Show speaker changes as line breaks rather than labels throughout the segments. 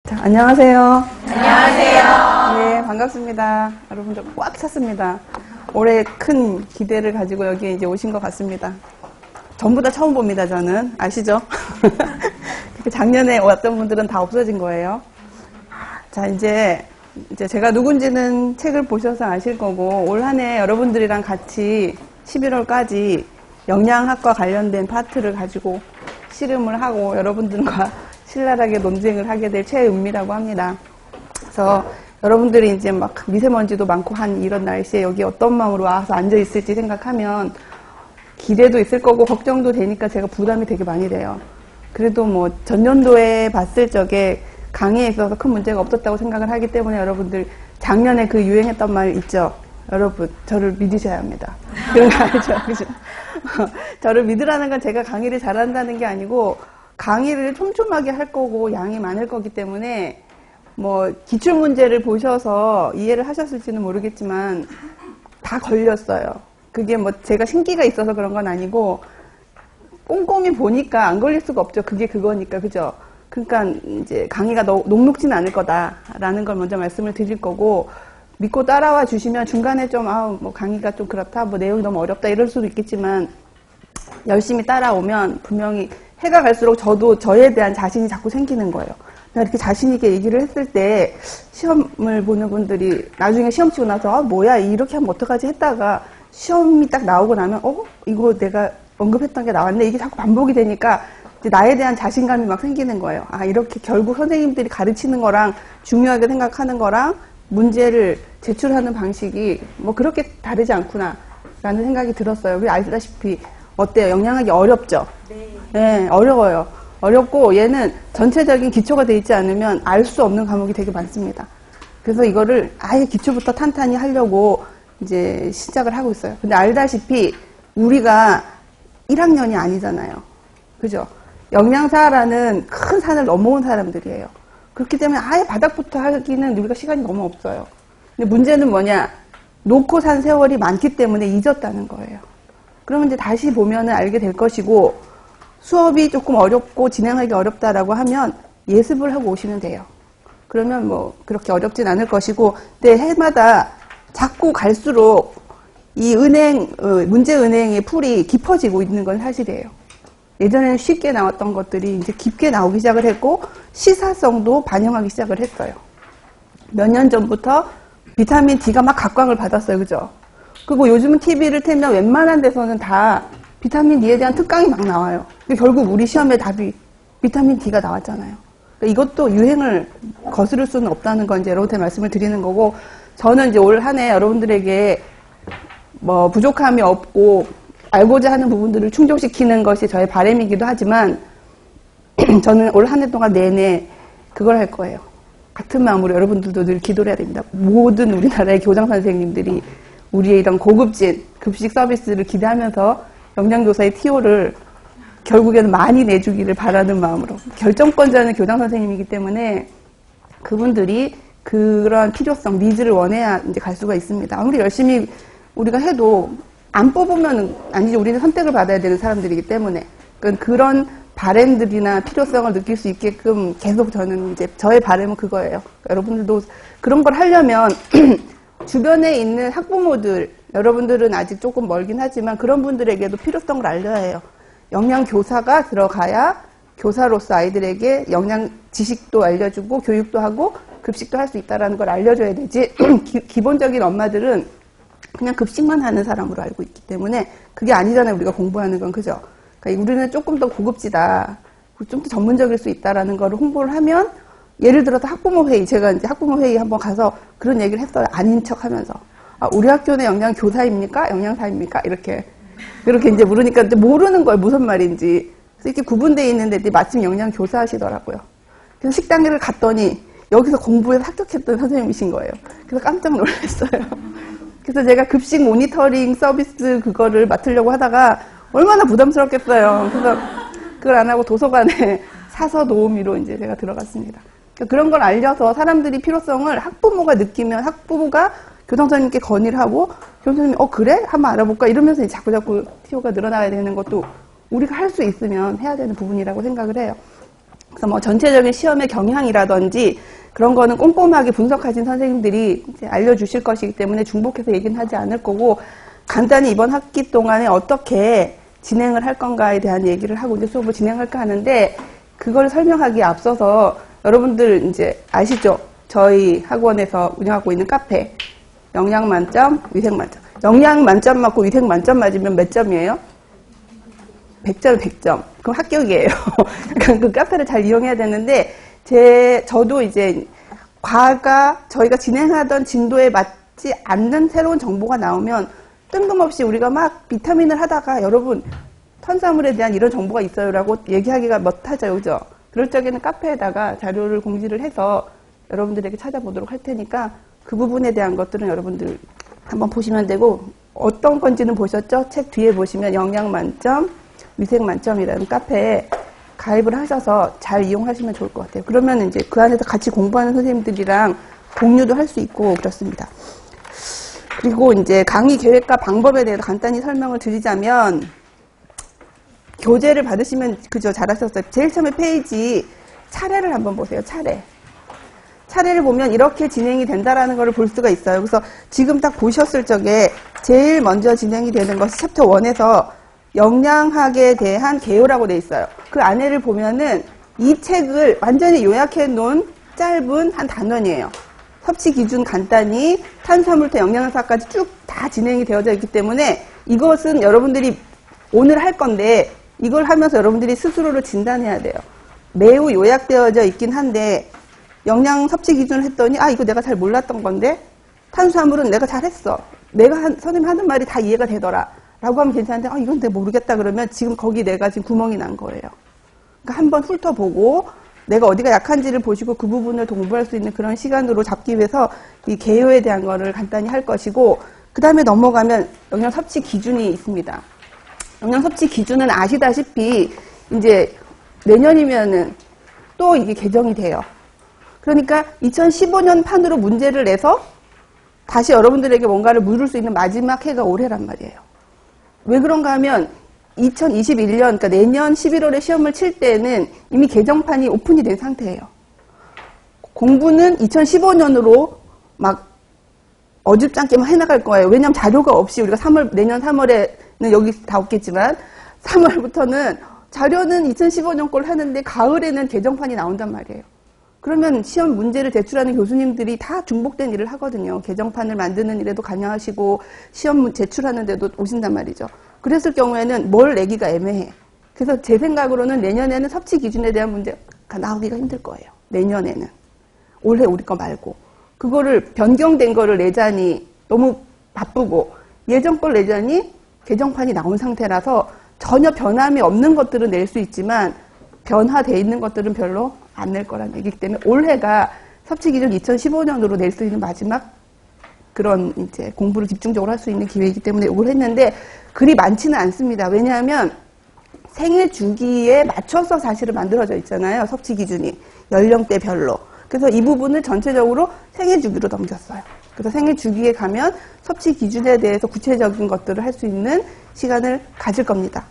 자, 안녕하세요.
안녕하세요.
네, 반갑습니다. 여러분들 꽉 찼습니다. 올해 큰 기대를 가지고 여기 이제 오신 것 같습니다. 전부 다 처음 봅니다, 저는. 아시죠? 작년에 왔던 분들은 다 없어진 거예요. 자, 이제 제가 누군지는 책을 보셔서 아실 거고, 올 한 해 여러분들이랑 같이 11월까지 영양학과 관련된 파트를 가지고 씨름을 하고 여러분들과 신랄하게 논쟁을 하게 될 최은미라고 합니다. 그래서 여러분들이 이제 막 미세먼지도 많고 한 이런 날씨에 여기 어떤 마음으로 와서 앉아 있을지 생각하면 기대도 있을 거고 걱정도 되니까 제가 부담이 되게 많이 돼요. 그래도 뭐 전년도에 봤을 적에 강의에 있어서 큰 문제가 없었다고 생각을 하기 때문에 여러분들 작년에 그 유행했던 말 있죠? 여러분 저를 믿으셔야 합니다. 그런 거 알죠? 그죠? 저를 믿으라는 건 제가 강의를 잘한다는 게 아니고 강의를 촘촘하게 할 거고 양이 많을 거기 때문에 뭐 기출문제를 보셔서 이해를 하셨을지는 모르겠지만 다 걸렸어요. 그게 뭐 제가 신기가 있어서 그런 건 아니고 꼼꼼히 보니까 안 걸릴 수가 없죠. 그게 그거니까. 그죠? 그러니까 이제 강의가 녹록진 않을 거다라는 걸 먼저 말씀을 드릴 거고 믿고 따라와 주시면 중간에 좀 뭐 강의가 좀 그렇다, 뭐 내용이 너무 어렵다 이럴 수도 있겠지만 열심히 따라오면 분명히 해가 갈수록 저도 저에 대한 자신이 자꾸 생기는 거예요. 내가 이렇게 자신 있게 얘기를 했을 때 시험을 보는 분들이 나중에 시험 치고 나서 뭐야 이렇게 하면 어떡하지 했다가 시험이 딱 나오고 나면 이거 내가 언급했던 게 나왔네. 이게 자꾸 반복이 되니까 이제 나에 대한 자신감이 막 생기는 거예요. 이렇게 결국 선생님들이 가르치는 거랑 중요하게 생각하는 거랑 문제를 제출하는 방식이 뭐 그렇게 다르지 않구나 라는 생각이 들었어요. 우리 아시다시피 어때요? 영양학이 어렵죠? 네, 어려워요. 어렵고 얘는 전체적인 기초가 돼 있지 않으면 알 수 없는 과목이 되게 많습니다. 그래서 이거를 아예 기초부터 탄탄히 하려고 이제 시작을 하고 있어요. 근데 알다시피 우리가 1학년이 아니잖아요. 그죠? 영양사라는 큰 산을 넘어온 사람들이에요. 그렇기 때문에 아예 바닥부터 하기는 우리가 시간이 너무 없어요. 근데 문제는 뭐냐? 놓고 산 세월이 많기 때문에 잊었다는 거예요. 그러면 이제 다시 보면은 알게 될 것이고 수업이 조금 어렵고 진행하기 어렵다라고 하면 예습을 하고 오시면 돼요. 그러면 뭐 그렇게 어렵진 않을 것이고 근데 해마다 자꾸 갈수록 이 문제 은행의 풀이 깊어지고 있는 건 사실이에요. 예전에는 쉽게 나왔던 것들이 이제 깊게 나오기 시작을 했고 시사성도 반영하기 시작을 했어요. 몇 년 전부터 비타민 D가 막 각광을 받았어요. 그죠? 그리고 요즘은 TV를 틀면 웬만한 데서는 다 비타민 D에 대한 특강이 막 나와요. 결국 우리 시험의 답이 비타민 D가 나왔잖아요. 그러니까 이것도 유행을 거스를 수는 없다는 건 이제 여러분한테 말씀을 드리는 거고 저는 이제 올 한 해 여러분들에게 뭐 부족함이 없고 알고자 하는 부분들을 충족시키는 것이 저의 바람이기도 하지만 저는 올 한 해 동안 내내 그걸 할 거예요. 같은 마음으로 여러분들도 늘 기도를 해야 됩니다. 모든 우리나라의 교장 선생님들이 우리의 이런 고급진 급식 서비스를 기대하면서 영양교사의 TO를 결국에는 많이 내주기를 바라는 마음으로 결정권자는 교장 선생님이기 때문에 그분들이 그런 필요성, 니즈를 원해야 이제 갈 수가 있습니다. 아무리 열심히 우리가 해도 안 뽑으면 아니죠. 우리는 선택을 받아야 되는 사람들이기 때문에 그런 바램들이나 필요성을 느낄 수 있게끔 계속 저는 이제 저의 바램은 그거예요. 여러분들도 그런 걸 하려면 주변에 있는 학부모들, 여러분들은 아직 조금 멀긴 하지만 그런 분들에게도 필요성을 알려야 해요. 영양교사가 들어가야 교사로서 아이들에게 영양 지식도 알려주고 교육도 하고 급식도 할 수 있다는 걸 알려줘야 되지 기본적인 엄마들은 그냥 급식만 하는 사람으로 알고 있기 때문에 그게 아니잖아요. 우리가 공부하는 건. 그죠? 그러니까 우리는 조금 더 고급지다. 좀 더 전문적일 수 있다라는 걸 홍보를 하면 예를 들어서 학부모 회의, 제가 이제 학부모 회의 한번 가서 그런 얘기를 했어요. 아닌 척 하면서. 우리 학교는 영양교사입니까? 영양사입니까? 이렇게 이제 물으니까 이제 모르는 거예요. 무슨 말인지. 그래서 이렇게 구분되어 있는데 마침 영양교사 하시더라고요. 그래서 식당을 갔더니 여기서 공부해서 합격했던 선생님이신 거예요. 그래서 깜짝 놀랐어요. 그래서 제가 급식 모니터링 서비스 그거를 맡으려고 하다가 얼마나 부담스럽겠어요. 그래서 그걸 안 하고 도서관에 사서 도우미로 이제 제가 들어갔습니다. 그런 걸 알려서 사람들이 필요성을 학부모가 느끼면 학부모가 교장선생님께 건의를 하고 교장선생님이 그래? 한번 알아볼까? 이러면서 자꾸 TO가 늘어나야 되는 것도 우리가 할 수 있으면 해야 되는 부분이라고 생각을 해요. 그래서 뭐 전체적인 시험의 경향이라든지 그런 거는 꼼꼼하게 분석하신 선생님들이 이제 알려주실 것이기 때문에 중복해서 얘기는 하지 않을 거고, 간단히 이번 학기 동안에 어떻게 진행을 할 건가에 대한 얘기를 하고 이제 수업을 진행할까 하는데, 그걸 설명하기에 앞서서 여러분들 이제 아시죠? 저희 학원에서 운영하고 있는 카페. 영양 만점, 위생 만점. 영양 만점 맞고 위생 만점 맞으면 몇 점이에요? 100점, 100점. 그럼 합격이에요. 그 카페를 잘 이용해야 되는데, 저도 이제 저희가 진행하던 진도에 맞지 않는 새로운 정보가 나오면 뜬금없이 우리가 막 비타민을 하다가 여러분 탄수화물에 대한 이런 정보가 있어요라고 얘기하기가 못하죠, 그죠? 그럴 적에는 카페에다가 자료를 공지를 해서 여러분들에게 찾아보도록 할 테니까 그 부분에 대한 것들은 여러분들 한번 보시면 되고, 어떤 건지는 보셨죠? 책 뒤에 보시면 영양 만점, 위생 만점이라는 카페에 가입을 하셔서 잘 이용하시면 좋을 것 같아요. 그러면 이제 그 안에서 같이 공부하는 선생님들이랑 공유도 할 수 있고 그렇습니다. 그리고 이제 강의 계획과 방법에 대해서 간단히 설명을 드리자면, 교재를 받으시면 그죠? 잘하셨어요. 제일 처음에 페이지 차례를 한번 보세요. 차례를 보면 이렇게 진행이 된다라는 걸 볼 수가 있어요. 그래서 지금 딱 보셨을 적에 제일 먼저 진행이 되는 것이 챕터 1에서 영양학에 대한 개요라고 돼 있어요. 그 안에를 보면은 이 책을 완전히 요약해 놓은 짧은 한 단원이에요. 섭취 기준 간단히, 탄수화물부터 영양사까지 쭉 다 진행이 되어져 있기 때문에 이것은 여러분들이 오늘 할 건데, 이걸 하면서 여러분들이 스스로를 진단해야 돼요. 매우 요약되어져 있긴 한데, 영양 섭취 기준을 했더니 이거 내가 잘 몰랐던 건데, 탄수화물은 내가 잘했어, 선생님 하는 말이 다 이해가 되더라 라고 하면 괜찮은데, 이건 내가 모르겠다 그러면 지금 거기 내가 지금 구멍이 난 거예요. 그러니까 한번 훑어보고 내가 어디가 약한지를 보시고 그 부분을 공부할 수 있는 그런 시간으로 잡기 위해서 이 개요에 대한 거를 간단히 할 것이고, 그 다음에 넘어가면 영양 섭취 기준이 있습니다. 영양 섭취 기준은 아시다시피 이제 내년이면은 또 이게 개정이 돼요. 그러니까 2015년 판으로 문제를 내서 다시 여러분들에게 뭔가를 물을 수 있는 마지막 해가 올해란 말이에요. 왜 그런가 하면 2021년, 그러니까 내년 11월에 시험을 칠 때는 이미 개정판이 오픈이 된 상태예요. 공부는 2015년으로 막 어줍잖게만 해나갈 거예요. 왜냐하면 자료가 없이 우리가 내년 3월에는 여기 다 없겠지만 3월부터는 자료는 2015년 걸 하는데 가을에는 개정판이 나온단 말이에요. 그러면 시험 문제를 제출하는 교수님들이 다 중복된 일을 하거든요. 개정판을 만드는 일에도 관여하시고 시험 제출하는 데도 오신단 말이죠. 그랬을 경우에는 뭘 내기가 애매해. 그래서 제 생각으로는 내년에는 섭취 기준에 대한 문제가 나오기가 힘들 거예요. 내년에는. 올해 우리 거 말고. 그거를 변경된 거를 내자니 너무 바쁘고, 예전 걸 내자니 개정판이 나온 상태라서 전혀 변함이 없는 것들은 낼 수 있지만 변화되어 있는 것들은 별로 안 낼 거라는 얘기이기 때문에 올해가 섭취 기준 2015년으로 낼 수 있는 마지막 그런 이제 공부를 집중적으로 할 수 있는 기회이기 때문에 이걸 했는데, 그리 많지는 않습니다. 왜냐하면 생애 주기에 맞춰서 사실은 만들어져 있잖아요. 섭취 기준이 연령대별로. 그래서 이 부분을 전체적으로 생애 주기로 넘겼어요. 그래서 생애 주기에 가면 섭취 기준에 대해서 구체적인 것들을 할 수 있는 시간을 가질 겁니다.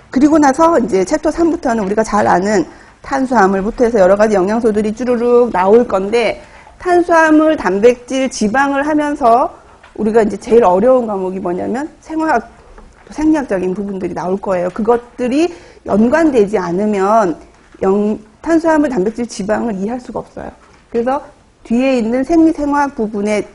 그리고 나서 이제 챕터 3부터는 우리가 잘 아는 탄수화물부터 해서 여러 가지 영양소들이 쭈루룩 나올 건데, 탄수화물, 단백질, 지방을 하면서 우리가 이제 제일 어려운 과목이 뭐냐면 생화학, 생리학적인 부분들이 나올 거예요. 그것들이 연관되지 않으면 탄수화물, 단백질, 지방을 이해할 수가 없어요. 그래서 뒤에 있는 생리생화학 부분의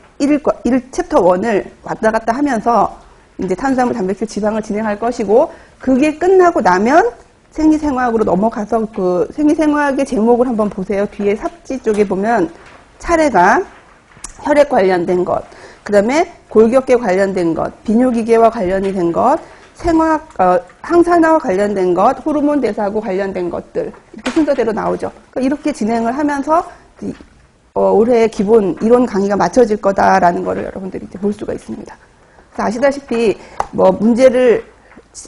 챕터 1을 왔다 갔다 하면서 이제 탄수화물, 단백질, 지방을 진행할 것이고, 그게 끝나고 나면 생리생화학으로 넘어가서 그 생리생화학의 제목을 한번 보세요. 뒤에 삽지 쪽에 보면 차례가 혈액 관련된 것, 그 다음에 골격계 관련된 것, 비뇨기계와 관련이 된 것, 항산화와 관련된 것, 호르몬 대사하고 관련된 것들, 이렇게 순서대로 나오죠. 그러니까 이렇게 진행을 하면서 올해 기본 이론 강의가 맞춰질 거다라는 거를 여러분들이 이제 볼 수가 있습니다. 그래서 아시다시피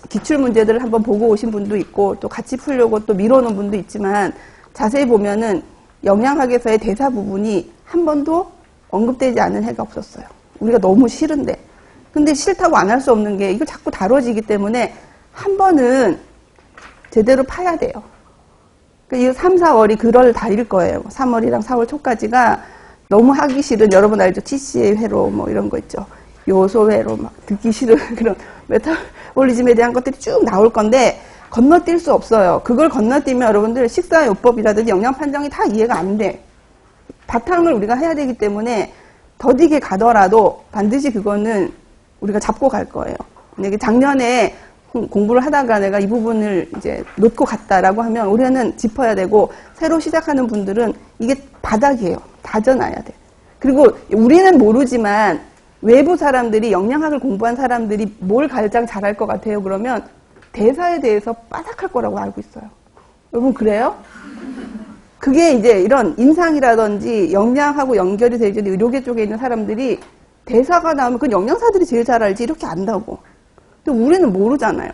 기출 문제들을 한번 보고 오신 분도 있고, 또 같이 풀려고 또 미뤄놓은 분도 있지만, 자세히 보면은 영양학에서의 대사 부분이 한 번도 언급되지 않은 해가 없었어요. 우리가 너무 싫은데. 근데 싫다고 안 할 수 없는 게, 이거 자꾸 다뤄지기 때문에 한 번은 제대로 파야 돼요. 그러니까 이 3, 4월이 그럴 달일 거예요. 3월이랑 4월 초까지가 너무 하기 싫은, 여러분 알죠? TCA 회로 뭐 이런 거 있죠. 요소 회로 막 듣기 싫은 그런 메타볼리즘에 대한 것들이 쭉 나올 건데 건너뛸 수 없어요. 그걸 건너뛰면 여러분들 식사요법이라든지 영양 판정이 다 이해가 안 돼. 바탕을 우리가 해야 되기 때문에 더디게 가더라도 반드시 그거는 우리가 잡고 갈 거예요. 만약에 작년에 공부를 하다가 내가 이 부분을 이제 놓고 갔다라고 하면 올해는 짚어야 되고, 새로 시작하는 분들은 이게 바닥이에요. 다져놔야 돼. 그리고 우리는 모르지만 외부 사람들이, 영양학을 공부한 사람들이 뭘 가장 잘할 것 같아요? 그러면 대사에 대해서 빠삭할 거라고 알고 있어요. 여러분 그래요? 그게 이제 이런 임상이라든지 영양하고 연결이 되어 있는 의료계 쪽에 있는 사람들이 대사가 나오면 그건 영양사들이 제일 잘 알지 이렇게 안다고. 근데 우리는 모르잖아요.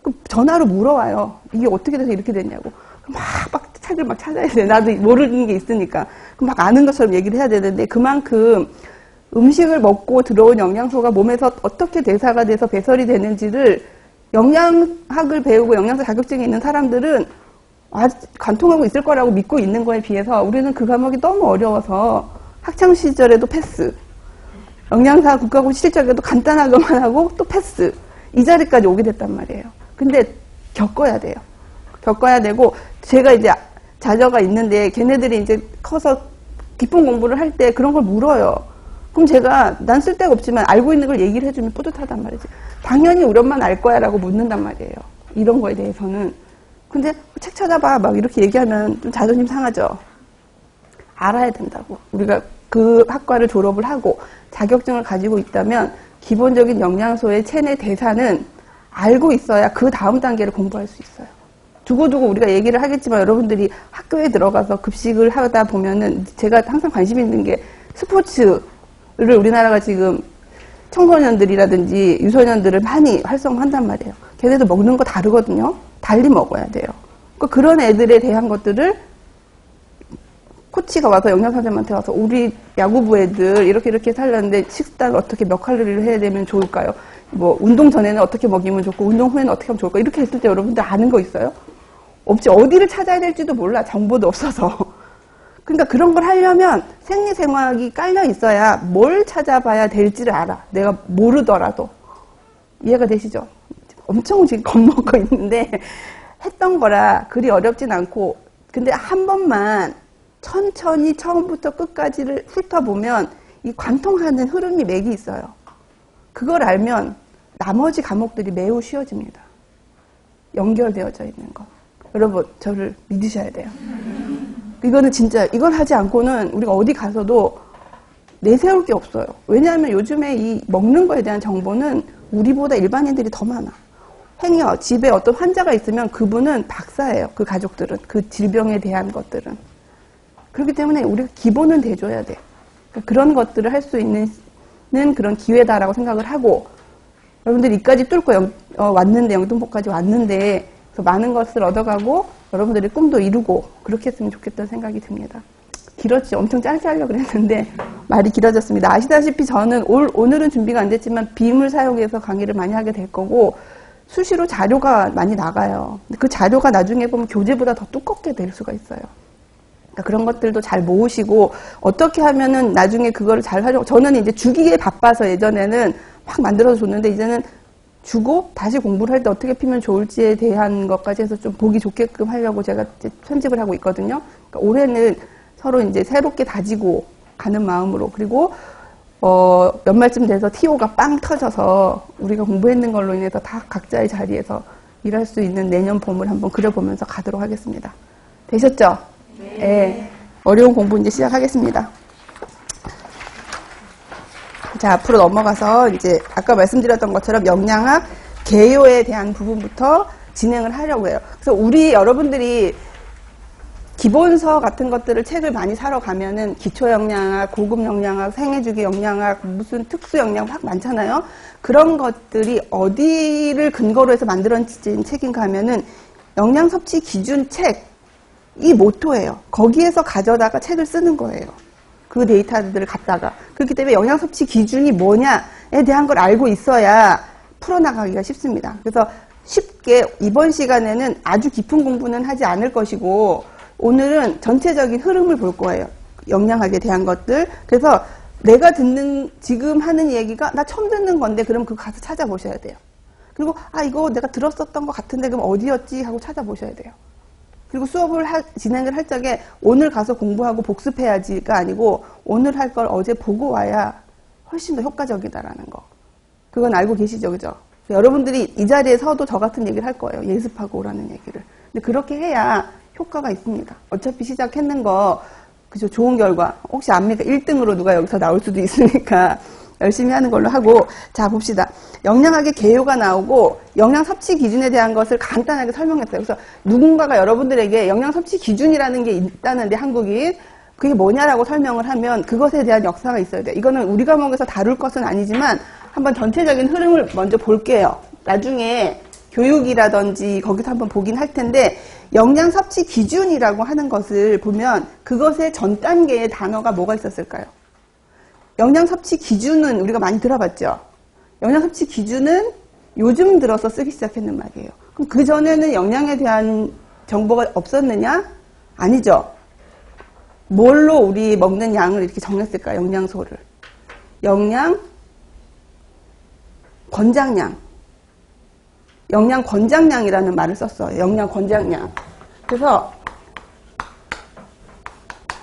그럼 전화로 물어와요. 이게 어떻게 돼서 이렇게 됐냐고. 막 책을 막 찾아야 돼. 나도 모르는 게 있으니까. 그럼 막 아는 것처럼 얘기를 해야 되는데, 그만큼 음식을 먹고 들어온 영양소가 몸에서 어떻게 대사가 돼서 배설이 되는지를 영양학을 배우고 영양사 자격증이 있는 사람들은 관통하고 있을 거라고 믿고 있는 거에 비해서 우리는 그 과목이 너무 어려워서 학창시절에도 패스, 영양사 국가고시 실적에도 간단하게만 하고 또 패스, 이 자리까지 오게 됐단 말이에요. 근데 겪어야 돼요. 겪어야 되고, 제가 이제 자녀가 있는데 걔네들이 이제 커서 깊은 공부를 할 때 그런 걸 물어요. 그럼 제가 난 쓸데가 없지만 알고 있는 걸 얘기를 해주면 뿌듯하단 말이지. 당연히 우리 엄마는 알 거야 라고 묻는단 말이에요. 이런 거에 대해서는. 근데 책 찾아봐 막 이렇게 얘기하면 좀 자존심 상하죠. 알아야 된다고. 우리가 그 학과를 졸업을 하고 자격증을 가지고 있다면 기본적인 영양소의 체내 대사는 알고 있어야 그 다음 단계를 공부할 수 있어요. 두고두고 우리가 얘기를 하겠지만 여러분들이 학교에 들어가서 급식을 하다 보면은, 제가 항상 관심 있는 게 스포츠를 우리나라가 지금 청소년들이라든지 유소년들을 많이 활성화한단 말이에요. 걔네도 먹는 거 다르거든요. 달리 먹어야 돼요. 그러니까 그런 애들에 대한 것들을 코치가 와서, 영양사님한테 와서 우리 야구부 애들 이렇게 살렸는데 식단을 어떻게 몇 칼로리를 해야 되면 좋을까요? 뭐 운동 전에는 어떻게 먹이면 좋고 운동 후에는 어떻게 하면 좋을까? 이렇게 했을 때 여러분들 아는 거 있어요? 없지. 어디를 찾아야 될지도 몰라. 정보도 없어서. 그러니까 그런 걸 하려면 생리생화학이 깔려 있어야 뭘 찾아봐야 될지를 알아. 내가 모르더라도. 이해가 되시죠? 엄청 지금 겁먹고 있는데 했던 거라 그리 어렵진 않고, 근데 한 번만 천천히 처음부터 끝까지를 훑어보면 이 관통하는 흐름이 맥이 있어요. 그걸 알면 나머지 과목들이 매우 쉬워집니다. 연결되어져 있는 거. 여러분, 저를 믿으셔야 돼요. 이거는 진짜, 이걸 하지 않고는 우리가 어디 가서도 내세울 게 없어요. 왜냐하면 요즘에 이 먹는 거에 대한 정보는 우리보다 일반인들이 더 많아. 행여 집에 어떤 환자가 있으면 그분은 박사예요. 그 가족들은. 그 질병에 대한 것들은. 그렇기 때문에 우리가 기본은 대줘야 돼. 그러니까 그런 것들을 할 수 있는 그런 기회다라고 생각을 하고, 여러분들이 이까지 뚫고 왔는데, 영등포까지 왔는데, 그래서 많은 것을 얻어가고 여러분들의 꿈도 이루고 그렇게 했으면 좋겠다는 생각이 듭니다. 길었지. 엄청 짧게 하려고 그랬는데 말이 길어졌습니다. 아시다시피 저는 오늘은 준비가 안 됐지만 빔을 사용해서 강의를 많이 하게 될 거고, 수시로 자료가 많이 나가요. 그 자료가 나중에 보면 교재보다 더 두껍게 될 수가 있어요. 그러니까 그런 것들도 잘 모으시고, 어떻게 하면은 나중에 그거를 잘 하려고, 저는 이제 주기에 바빠서 예전에는 막 만들어서 줬는데, 이제는 주고 다시 공부를 할 때 어떻게 피면 좋을지에 대한 것까지 해서 좀 보기 좋게끔 하려고 제가 이제 편집을 하고 있거든요. 그러니까 올해는 서로 이제 새롭게 다지고 가는 마음으로, 그리고 연말쯤 돼서 TO가 빵 터져서 우리가 공부했는 걸로 인해서 다 각자의 자리에서 일할 수 있는 내년 봄을 한번 그려보면서 가도록 하겠습니다. 되셨죠? 네. 네. 어려운 공부 이제 시작하겠습니다. 자, 앞으로 넘어가서 이제 아까 말씀드렸던 것처럼 영양학 개요에 대한 부분부터 진행을 하려고 해요. 그래서 우리 여러분들이 기본서 같은 것들을 책을 많이 사러 가면은 기초영양학, 고급영양학, 생애주기 영양학, 무슨 특수영양학 막 많잖아요. 그런 것들이 어디를 근거로 해서 만들어진 책인가 하면은 영양섭취 기준 책이 모토예요. 거기에서 가져다가 책을 쓰는 거예요. 그 데이터들을 갖다가. 그렇기 때문에 영양섭취 기준이 뭐냐에 대한 걸 알고 있어야 풀어나가기가 쉽습니다. 그래서 쉽게 이번 시간에는 아주 깊은 공부는 하지 않을 것이고 오늘은 전체적인 흐름을 볼 거예요. 영양학에 대한 것들. 그래서 내가 지금 하는 얘기가 나 처음 듣는 건데 그럼 그거 가서 찾아보셔야 돼요. 그리고 이거 내가 들었었던 것 같은데 그럼 어디였지 하고 찾아보셔야 돼요. 그리고 수업을 진행을 할 적에 오늘 가서 공부하고 복습해야지가 아니고 오늘 할 걸 어제 보고 와야 훨씬 더 효과적이다라는 거. 그건 알고 계시죠, 그죠? 여러분들이 이 자리에 서도 저 같은 얘기를 할 거예요. 예습하고 오라는 얘기를. 근데 그렇게 해야 효과가 있습니다. 어차피 시작했는 거, 그죠? 좋은 결과. 혹시 압니까? 1등으로 누가 여기서 나올 수도 있으니까 열심히 하는 걸로 하고. 자, 봅시다. 영양학의 개요가 나오고 영양 섭취 기준에 대한 것을 간단하게 설명했어요. 그래서 누군가가 여러분들에게 영양 섭취 기준이라는 게 있다는데 한국인 그게 뭐냐라고 설명을 하면 그것에 대한 역사가 있어야 돼요. 이거는 우리 과목에서 다룰 것은 아니지만 한번 전체적인 흐름을 먼저 볼게요. 나중에 교육이라든지 거기서 한번 보긴 할 텐데 영양 섭취 기준이라고 하는 것을 보면 그것의 전 단계의 단어가 뭐가 있었을까요? 영양 섭취 기준은 우리가 많이 들어봤죠. 영양 섭취 기준은 요즘 들어서 쓰기 시작했는 말이에요. 그럼 그 전에는 영양에 대한 정보가 없었느냐? 아니죠. 뭘로 우리 먹는 양을 이렇게 정했을까? 영양소를. 영양 권장량. 영양 권장량이라는 말을 썼어요. 영양 권장량. 그래서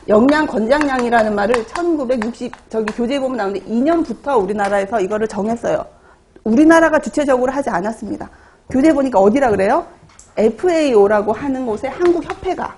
영양 권장량이라는 말을 1960 교재에 보면 나오는데 2년부터 우리나라에서 이거를 정했어요. 우리나라가 주체적으로 하지 않았습니다. 교재에 보니까 어디라 그래요? FAO라고 하는 곳에 한국협회가